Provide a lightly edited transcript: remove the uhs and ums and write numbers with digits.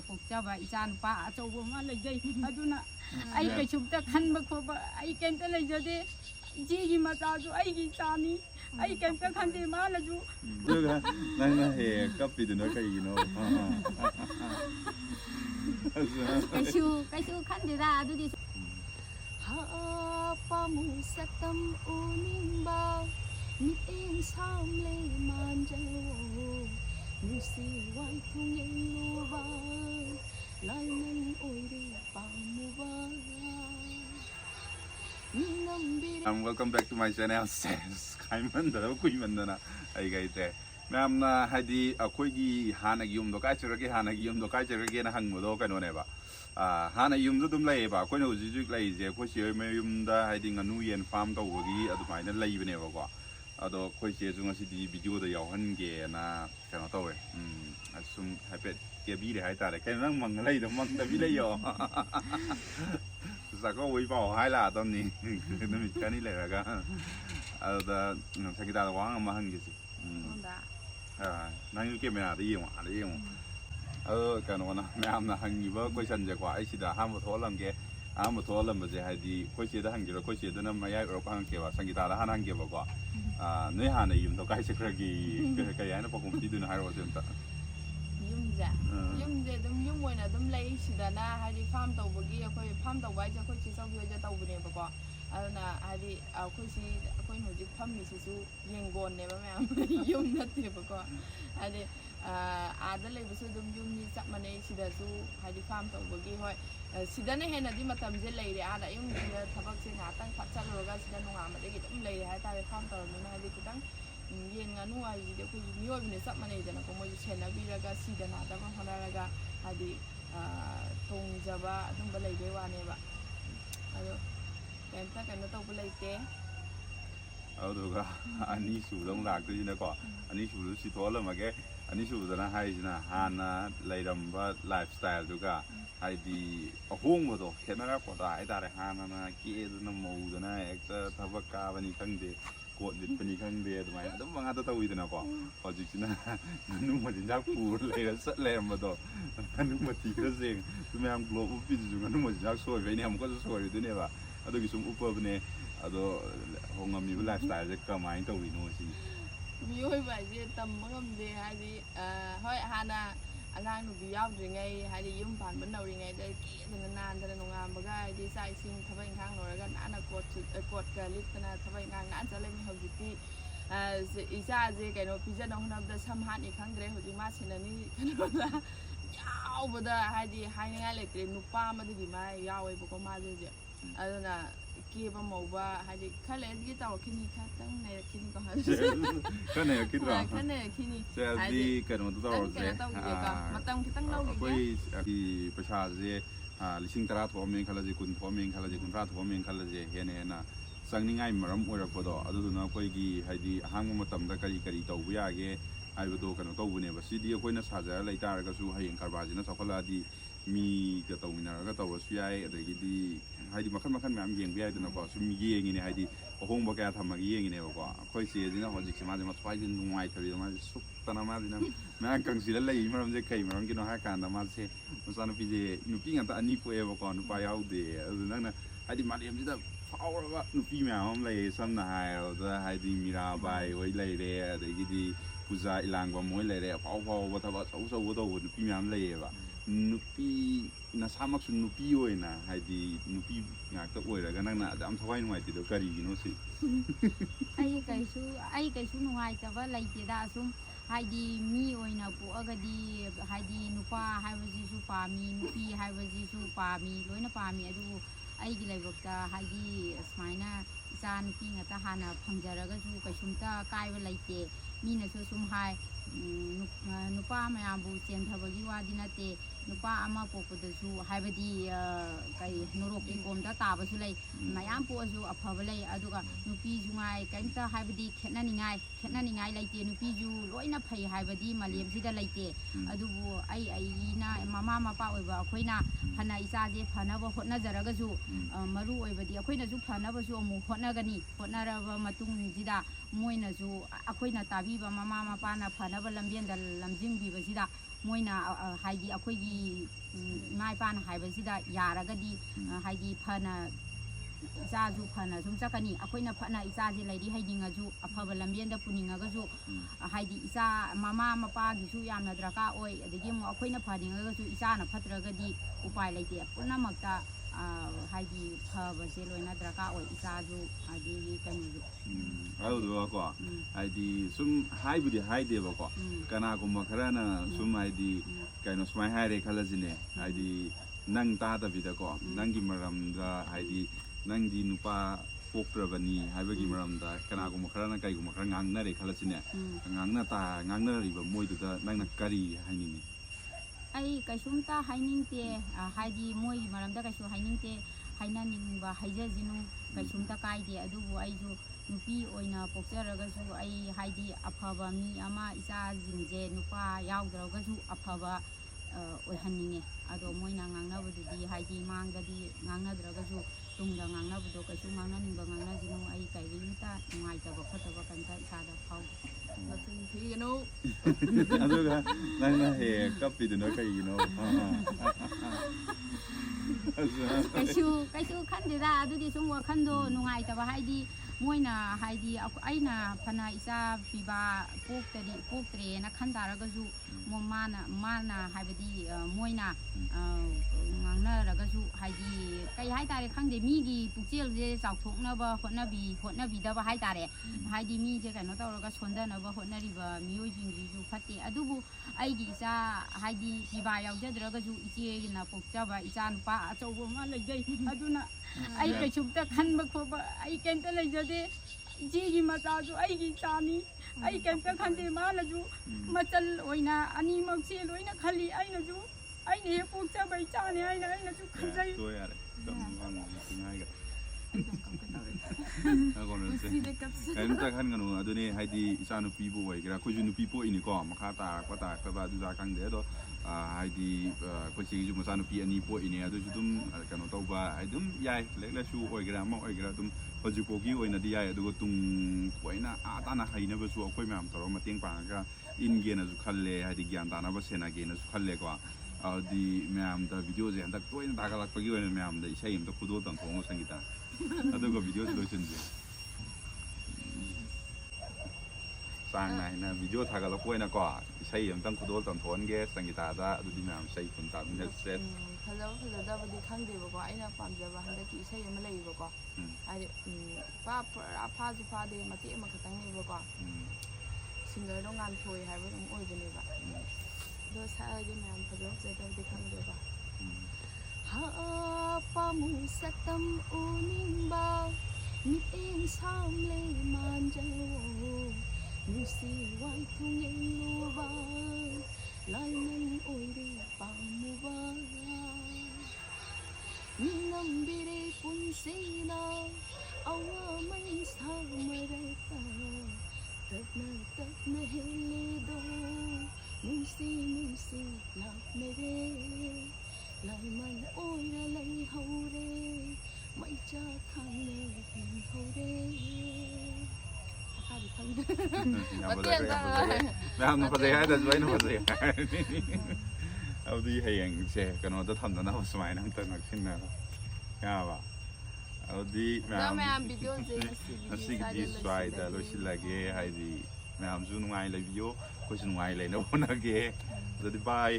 ꯄꯣꯛꯆꯕ ꯏꯆꯥ ꯅꯨꯄꯥ ꯑꯆꯧꯕ ꯑꯃ ꯂꯩꯖꯩ ꯑꯗꯨꯅ ꯑꯩ ꯀꯩꯁꯨꯝꯇ ꯈꯟꯕ ꯈꯣꯠꯄ ꯑꯩ ꯀꯩꯝꯇ ꯂꯩꯖꯗꯦ ꯏꯆꯦꯒꯤ ꯃꯆꯥꯁꯨ ꯑꯩꯒꯤ ꯏꯆꯥꯅꯤ ꯑꯩ ꯀꯩꯝꯇ ꯈꯟꯗꯦ ꯃꯥꯅꯁꯨ ꯅꯪꯅ ꯍꯦꯛ ꯀꯞꯄꯤꯗꯨꯅ ꯀꯩꯒꯤꯅꯣ ꯀꯩꯁꯨ ꯈꯟꯗꯦꯗ ꯑꯗꯨꯗꯤ ꯍꯥꯄꯃꯨ ꯁꯛꯇꯝ ꯎꯅꯤꯡꯕ ꯃꯤꯠꯌꯦꯡ ꯁꯥꯝꯂꯦ ꯃꯥꯟꯖꯧ ꯅꯨꯡꯁꯤ ꯋꯥꯏꯊꯨꯡ ꯌꯦꯡꯂꯨꯕ ꯂꯥꯏꯃꯟ ꯑꯣꯏꯔꯦ ꯄꯥꯝꯃꯨꯕ Welcome back to my channel. Kaimandana kuimandana ai gaite. Mamna hadi akhoi hana gi yum do kai churage hana gi yum do kai churage na hangmodo kaino neba. Hana yum do dum lai ba akhoi no jijuk lai je akhoi che me yum da hadi nganu yen farm tawgi adumaina laibane ba ko. Ado akhoi che ju ngasi di video da yawhan ge na kaino tawe. Asum hapet ke bi de hai ta le kai nang mang lai do mang da bi lai yo. Sa có quý bảo hai là tao nè nó bị cái này là cái sao kita là quán mà hơn gì năng cái mình là đi cái nó mẹ em là hàng gì vậy quay chân giờ quả ấy chỉ là ham một thố làm cái một thố làm gì hay đi quay xe đó hàng gì rồi quay xe đó nó mấy ai ở quán kia và sang kita là hàng kia vào quả nơi hàng này dùng tao cái cái ấy nó bao gồm chỉ từ hai rồi xem ta yum je dum yum moina dum lei sidana hadi farm tawbagi akhoi farm tawbai je akhoi chi saugi je tawbune ba ko aduna hadi akhoi si akhoi no jik pham mi si su yengon ne ba mayam yum natte ba ko hadi ada lei bisu dum yum ni chap mane sida su hadi farm tawbagi hoi sidana hena di matam je lei re ada yum sida thabak se na tang phat chal roga sida nunga ma de gi dum lei hai ta farm tawna hadi kitang yen nganu ai de ko mioi bine sap mane jana ko moi chena biraga sidana da ban honaraga hadi tongjaba adum balai de wane ba ado kenta kana to balai te aduga ani su dong lak tu na ko ani su lu si thola ma ge ani su da na hai na hana lairam ba lifestyle du ga hai di ahong mo do khena ko da ai da re hana na ki du na mo du na ek thabaka bani thang de ko dit pani khang de du mai adum ma ta tawi na ko hojik sina nu ma din jak pu le ra sat le ma do nu ma ti ka seng tu me am globe pi ju nu ma jak soi ve ne am ko soi du ne ba adu gi sum upa ne ado hongam mi lifestyle je ka mai tawi no si mioi ba je tam ngam de hadi hoi hana angang nu bi yaw dringai hadi yum pan ban dau ringai de ki de nan de nungam ba ga di sai sing thabai khang no ra ga na kot ka lit na thabai ngang na cha le mi hojiti isa je kai no pizza no nam da sam han I khang dre hoji ma sinani kana da yaw ba da hadi hai ngai le tre nu pa ma di ma yaw ai ba ko ma je aduna ki ba mo ba hadi khale di taw kini kha tang ne kini ko ha ka ne kit ra ka ne kini se di ka no to ro je matam kitang lau gi koi di pasha je lising tara tho men khala je kun tho men khala je kun ra tho men khala je he ne na sangningai maram oirak do adu na koi gi hadi hang matam da kari kari taw bu ya ge ai do ka no taw bu ne ba si di koi na sa ja lai tar ga su hayeng karba ji na sakhala di mi ga taw mina ga taw su yai adagi di hadi makan makan ma'am yeng bi ai na ko su mi yeng ni hadi ahong ba ka tham ma gi yeng ne ba ko khoi se ji na hojik se ma ma twai din nuai thari ma suk ta na ma din na ma kang si la lai maram je kai maram ki no ha kan da ma se musa no pi je nu pi nga ta ani pu e ba ko nu pa yau de adu na na hadi ma lem ji da power ba nu pi ma am lai sam na hai da hadi mira bai hoi lai re adagi di puja ilang ba moi lai re pau pau ba tha ba sau sau ba do nu pi ma am lai ba nupi na samak su nupi oi na hadi nupi ngak ta oi ra ga nang na am thawai nuai ti do kari gi no si ai kaisu nuai ta ba lai ti da sum hadi mi oi na pu agadi hadi nupa haibaji su pa mi nupi haibaji su pa mi loina pa mi adu ai gi lai bak ta hadi smaina isa nupi ngata hana phangjara ga su kaisumta kai ba lai te mi na su sum hai nupa mayam bu chen thabagi wa dinate nupa ama pokudasu haibadi kai norok ingom da ta ba su lai mayam po su afaba lai aduga nupi jungai kainta haibadi khetna ningai laite nupi ju loina phai haibadi malem sida laite adubu ai na mama mapa oiba akoina phana isa je phana ba hotna jaraga ju maru oibadi akoina ju phana ba su amu hotna gani hotna ra ba matung jida moina ju akoina tabi ba mama mapa na phana ba lambien da lamjing bi ba sida ꯃꯣꯏꯅ ꯍꯥꯏꯗꯤ ꯑꯩꯈꯣꯏꯒꯤ ꯏꯃꯥ ꯏꯄꯥꯅ ꯍꯥꯏꯕꯁꯤꯗ ꯌꯥꯔꯒꯗꯤ ꯍꯥꯏꯗꯤ ꯐꯅ ꯏꯆꯥꯁꯨ ꯐꯅ ꯁꯨꯝ ꯆꯠꯀꯅꯤ ꯑꯩꯈꯣꯏꯅ ꯐꯅ ꯏꯆꯥꯁꯦ ꯂꯩꯔꯤ ꯍꯩꯅꯤꯡꯉꯁꯨ ꯑꯐꯕ ꯂꯝꯕꯦꯟꯗ ꯄꯨꯅꯤꯡꯉꯒꯁꯨ ꯍꯥꯏꯗꯤ ꯏꯆꯥ ꯃꯃꯥ ꯃꯄꯥꯒꯤꯁꯨ ꯌꯥꯝꯅ ꯗꯔꯀꯥꯔ ꯑꯣꯏ ꯑꯗꯒꯤ ꯑꯃꯨꯛ ꯑꯩꯈꯣꯏꯅ ꯐꯅꯤꯡꯉꯒꯁꯨ ꯏꯆꯥꯅ ꯐꯠꯇ꯭ꯔꯒꯗꯤ ꯎꯄꯥꯏ ꯂꯩꯇꯦ ꯄꯨꯝꯅꯃꯛꯇ ꯍꯥꯏꯗꯤ ꯐꯕꯁꯦ ꯂꯣꯏꯅ ꯗꯔꯀꯥꯔ ꯑꯣꯏ ꯏꯆꯥꯁꯨ ꯑꯗꯒꯤ ꯀꯩꯅꯣꯁꯨ ꯑꯗꯨꯗꯨꯒꯀꯣ ꯍꯥꯏꯗꯤ ꯁꯨꯝ ꯍꯥꯏꯕꯨꯗꯤ ꯍꯥꯏꯗꯦꯕꯀꯣ ꯀꯅꯥꯒꯨꯝꯕ ꯈꯔꯅ ꯁꯨꯝ ꯍꯥꯏꯗꯤ ꯀꯩꯅꯣ ꯁꯨꯃꯥꯏꯅ ꯍꯥꯏꯔꯦ ꯈꯜꯂꯁꯤꯅꯦ ꯍꯥꯏꯗꯤ ꯅꯪ ꯇꯥꯗꯕꯤꯗꯀꯣ ꯅꯪꯒꯤ ꯃꯔꯝꯗ ꯍꯥꯏꯗꯤ ꯅꯪꯗꯤ ꯅꯨꯄꯥ ꯄꯣꯛꯇ꯭ꯔꯕꯅꯤ ꯍꯥꯏꯕꯒꯤ ꯃꯔꯝꯗ ꯀꯅꯥꯒꯨꯝꯕ ꯈꯔꯅ ꯀꯩꯒꯨꯝꯕ ꯈꯔ ꯉꯥꯡꯅꯔꯦ ꯈꯜꯂꯁꯤꯅꯦ ꯉꯥꯡꯅꯔꯤꯕ ꯃꯣꯏꯗꯨꯗ ꯅꯪꯅ ꯀꯔꯤ ꯍꯥꯏꯅꯤꯡꯉꯤ ꯑꯩ ꯀꯩꯁꯨꯝꯇ ꯍꯥꯏꯅꯤꯡꯗꯦ ꯍꯥꯏꯗꯤ ꯃꯣꯏꯒꯤ ꯃꯔꯝꯗ ꯀꯩꯁꯨ ꯍꯥꯏꯅꯤꯡꯗꯦ ꯍꯥꯏꯅꯅꯤꯡꯕ ꯍꯥꯏꯖꯁꯤꯅꯨ ꯀꯩꯁꯨꯝꯇ ꯀꯥꯏꯗꯦ ꯑꯗꯨꯕꯨ ꯑꯩꯁꯨ ꯅꯨꯄꯤ ꯑꯣꯏꯅ ꯄꯣꯛꯆꯔꯒꯁꯨ ꯑꯩ ꯍꯥꯏꯗꯤ ꯑꯐꯕ ꯃꯤ ꯑꯃ ꯏꯆꯥꯁꯤꯡꯁꯦ ꯅꯨꯄꯥ ꯌꯥꯎꯗ꯭ꯔꯒꯁꯨ ꯑꯐꯕ ꯑꯣꯏꯍꯟꯅꯤꯡꯉꯦ ꯑꯗꯣ ꯃꯣꯏꯅ ꯉꯥꯡꯅꯕꯗꯨꯗꯤ ꯍꯥꯏꯗꯤ ꯃꯥꯡꯗꯗꯤ ꯉꯥꯡꯅꯗ꯭ꯔꯒꯁꯨ ꯇꯨꯡꯗ ꯉꯥꯡꯅꯕꯗꯣ ꯀꯩꯁꯨ ꯉꯥꯡꯅꯅꯤꯡꯕ ꯉꯥꯡꯅꯁꯤꯅꯨ ꯑꯩ ꯀꯔꯤꯝꯇ ꯅꯨꯡꯉꯥꯏꯇꯕ ꯈꯣꯠꯇꯕ ꯀꯩꯝꯇ ꯏꯁꯥꯗ ꯐꯥꯎꯗꯦ ꯃꯆꯤꯟ ꯊꯤꯒꯅꯨ ꯑꯗꯨꯒ ꯅꯪꯅ ꯍꯦꯛ ꯀꯞꯄꯤꯗꯨꯅ ꯀꯩꯒꯤꯅꯣ ꯀꯩꯁꯨ ꯈꯟꯗꯦꯗ ꯑꯗꯨꯗꯤ ꯁꯨꯝ ꯋꯥꯈꯟꯗꯣ ꯅꯨꯡꯉꯥꯏꯇꯕ ꯍꯥꯏꯗꯤ ꯃꯣꯏꯅ ꯍꯥꯏꯗꯤ ꯑꯩꯅ ꯐꯅ ꯏꯆꯥ ꯄꯤꯕ ꯄꯣꯛꯇ꯭ꯔꯦꯅ ꯈꯟ ꯇꯥꯔꯒꯁꯨ ꯃꯥꯅ ꯍꯥꯏꯕꯗꯤ ꯃꯣꯏꯅ ꯉꯥꯡꯅꯔꯒꯁꯨ ꯍꯥꯏꯗꯤ ꯀꯩ ꯍꯥꯏꯇꯥꯔꯦ ꯈꯪꯗꯦ ꯃꯤꯒꯤ ꯄꯨꯛꯆꯦꯜꯁꯦ ꯆꯥꯎꯊꯣꯛꯅꯕ ꯍꯣꯠꯅꯕꯤꯗꯕ ꯍꯥꯏꯇꯥꯔꯦ ꯍꯥꯏꯗꯤ ꯃꯤꯁꯦ ꯀꯩꯅꯣ ꯇꯧꯔꯒ ꯁꯣꯟꯊꯅꯕ ꯍꯣꯠꯅꯔꯤꯕ ꯃꯤꯑꯣꯏꯁꯤꯡꯁꯤꯁꯨ ꯐꯠꯇꯦ ꯑꯗꯨꯕꯨ ꯑꯩꯒꯤ ꯏꯆꯥ ꯍꯥꯏꯗꯤ ꯄꯤꯕꯥ ꯌꯥꯎꯖꯗ꯭ꯔꯒꯁꯨ ꯏꯆꯦꯅ ꯄꯣꯛꯆꯕ ꯏꯆꯥ ꯅꯨꯄꯥ ꯑꯆꯧꯕ ꯑꯃ ꯂꯩꯖꯩ ꯑꯗꯨꯅ ꯑꯩ ꯀꯩꯁꯨꯝꯇ ꯈꯟꯕ ꯈꯣꯠꯄ ꯑꯩ ꯀꯩꯝꯇ ꯂꯩꯖꯗꯦ ꯏꯆꯦꯒꯤ ꯃꯆꯥꯁꯨ ꯑꯩꯒꯤ ꯏꯆꯥꯅꯤ ꯑꯩ ꯀꯩꯝꯇ ꯈꯟꯗꯦ ꯃꯥꯅꯁꯨ ꯃꯆꯜ ꯑꯣꯏꯅ ꯑꯅꯤꯃꯛꯁꯦ ꯂꯣꯏꯅ ꯈꯜꯂꯤ ꯑꯩꯅ ꯍꯦꯛ ꯄꯣꯛꯆꯕ ꯏꯆꯥꯅꯤ ꯍꯥꯏꯅ ꯑꯩꯅꯁꯨ ꯈꯟꯖꯩ ꯀꯔꯤꯝꯇ ꯈꯟꯒꯅꯨ ꯑꯗꯨꯅꯦ ꯍꯥꯏꯗꯤ ꯏꯆꯥ ꯅꯨꯄꯤꯕꯨ ꯑꯣꯏꯒꯦꯔꯥ ꯑꯩꯈꯣꯏꯁꯨ ꯅꯨꯄꯤ ꯄꯣꯛꯏꯅꯤꯀꯣ ꯃꯈꯥ ꯇꯥꯔꯛꯇꯕ ꯑꯗꯨꯗ ꯈꯪꯗꯦ ꯑꯗꯣ ꯍꯥꯏꯗꯤ ꯑꯩꯈꯣꯏ ꯆꯦꯒꯤꯁꯨ ꯃꯆꯥꯅꯨꯄꯤ 2 ꯄꯣꯛꯏꯅꯦ ꯑꯗꯨꯁꯨ ꯑꯗꯨꯝ ꯀꯩꯅꯣ ꯇꯧꯕ ꯑꯗꯨꯝ ꯌꯥꯏ ꯂꯥꯏꯔꯤꯛ ꯂꯥꯏꯁꯨ ꯑꯣꯏꯒꯦꯔꯥ ꯑꯃ ꯑꯣꯏꯒꯦꯔꯥ ꯑꯗꯨꯝ ꯍꯧꯖꯤꯛꯐꯥꯎꯒꯤ ꯑꯣꯏꯅꯗꯤ ꯌꯥꯏ ꯑꯗꯨꯒ ꯇꯨꯡ ꯀꯣꯏꯅ ꯇꯥꯅ ꯍꯩꯅꯕꯁꯨ ꯑꯩꯈꯣꯏ ꯃꯌꯥꯝ ꯇꯧꯔꯒ ꯃꯇꯦꯡ ꯄꯥꯡꯉꯒ ꯏꯟꯒꯦꯅꯁꯨ ꯈꯜꯂꯦ ꯍꯥꯏꯗꯤ ꯒ꯭ꯌꯥꯟ ꯇꯥꯅꯕ ꯁꯦꯟꯅꯒꯦꯅꯁꯨ ꯈꯜꯂꯦꯀꯣ ꯑꯗꯨꯗꯤ ꯃꯌꯥꯝꯗ ꯚꯤꯗꯤꯑꯣꯁꯦ ꯍꯟꯗꯛ ꯇꯣꯏꯅ ꯊꯥꯒꯠꯂꯛꯄꯒꯤ ꯑꯣꯏꯅ ꯃꯌꯥꯝꯗ ꯏꯁꯩ ꯑꯃꯇ ꯈꯨꯗꯣꯜ ꯇꯝꯊꯣꯛꯑꯣ ꯁꯪꯒꯤꯇꯥ ꯑꯗꯨꯒ ꯚꯤꯗꯤꯑꯣꯁꯦ ꯂꯣꯏꯁꯤꯟꯁꯦ ꯆꯥꯡ ꯅꯥꯏꯅ ꯚꯤꯗꯤꯑꯣ ꯊꯥꯒꯠꯂꯛꯄ ꯑꯣꯏꯅꯀꯣ ꯏꯁꯩ ꯑꯃꯇꯪ ꯈꯨꯗꯣꯜ ꯇꯝꯊꯣꯛꯍꯟꯒꯦ ꯁꯪꯒꯤꯇꯥꯗ ꯑꯗꯨꯗꯤ ꯃꯌꯥꯝ ꯏꯁꯩ ꯈꯨꯟ ꯇꯥꯃꯤꯟꯅꯁꯦ ꯐꯖꯕ ꯐꯖꯗꯕꯗꯤ ꯈꯪꯗꯦꯕꯀꯣ ꯑꯩꯅ ꯄꯥꯝꯖꯕ ꯍꯟꯗꯛꯀꯤ ꯏꯁꯩ ꯑꯃ ꯂꯩꯌꯦꯕꯀꯣ ꯍꯥꯏꯗꯤ ꯄꯨꯔꯥ ꯐꯥꯁꯨ ꯐꯥꯗꯦ ꯃꯇꯦꯛ ꯑꯃꯈꯛꯇꯪꯅꯦꯕꯀꯣ ꯁꯤꯡꯒꯔꯗꯣ ꯉꯥꯟꯊꯣꯏ ꯍꯥꯏꯕ ꯑꯗꯨꯝ ꯑꯣꯏꯕꯅꯦꯕ ꯑꯗꯣ ꯁꯛꯑꯒꯦ ꯃꯌꯥꯝ ꯐꯖꯕ ꯐꯖꯗꯕꯗꯤ ꯈꯪꯗꯦꯕ ꯄꯥꯃꯨ ꯁꯛꯇꯝ ꯎꯅꯤꯡꯕ ꯃꯤꯠꯌꯦꯡ ꯁꯥꯝꯂꯦ ꯃꯥꯟꯖꯧ ꯅꯨꯡꯁꯤ ꯋꯥꯏꯊꯨꯡ ꯌꯦꯡꯂꯨꯕ ꯂꯥꯏꯃꯟ ꯑꯣꯏꯔꯦ ꯄꯥꯝꯃꯨꯕ ꯅꯤꯡꯉꯝꯕꯤꯔꯦ ꯄꯨꯟꯁꯤꯅ ꯑꯋꯥꯃꯩꯁꯥ ꯃꯔꯛꯇ ꯇꯞꯅ ꯍꯦꯜꯂꯦꯗꯣ ꯅꯨꯡꯁꯤ ꯂꯥꯛꯅꯔꯦ ꯂꯥꯏꯃꯟ ꯑꯣꯏꯔ ꯂꯩꯍꯧꯔꯦ ꯃꯩꯆꯥ ꯈꯥꯡꯅ ꯍꯤꯡꯍꯧꯔꯦ ꯃꯌꯥꯝꯅ ꯐꯖꯩ ꯍꯥꯏꯗꯁꯨ ꯑꯩꯅ ꯐꯖꯩ ꯑꯗꯨꯗꯤ ꯍꯌꯦꯡꯁꯦ ꯀꯩꯅꯣꯗ ꯊꯝꯗꯅꯕ ꯁꯨꯃꯥꯏꯅ ꯑꯝꯇ ꯅꯛꯁꯤꯟꯅꯔꯣ ꯌꯥꯕ ꯑꯗꯨꯗꯤ ꯃꯌꯥꯝ ꯉꯁꯤꯒꯤꯗꯤ ꯁ꯭ꯋꯥꯏꯗ ꯂꯣꯏꯁꯤꯜꯂꯒꯦ ꯍꯥꯏꯗꯤ ꯃꯌꯥꯝꯁꯨ ꯅꯨꯡꯉꯥꯏ ꯂꯩꯕꯤꯌꯣ ꯑꯩꯈꯣꯏꯁꯨ ꯅꯨꯡꯉꯥꯏ ꯂꯩꯅꯕ ꯍꯣꯠꯅꯒꯦ ꯑꯗꯨꯗꯤ ꯕꯥꯏ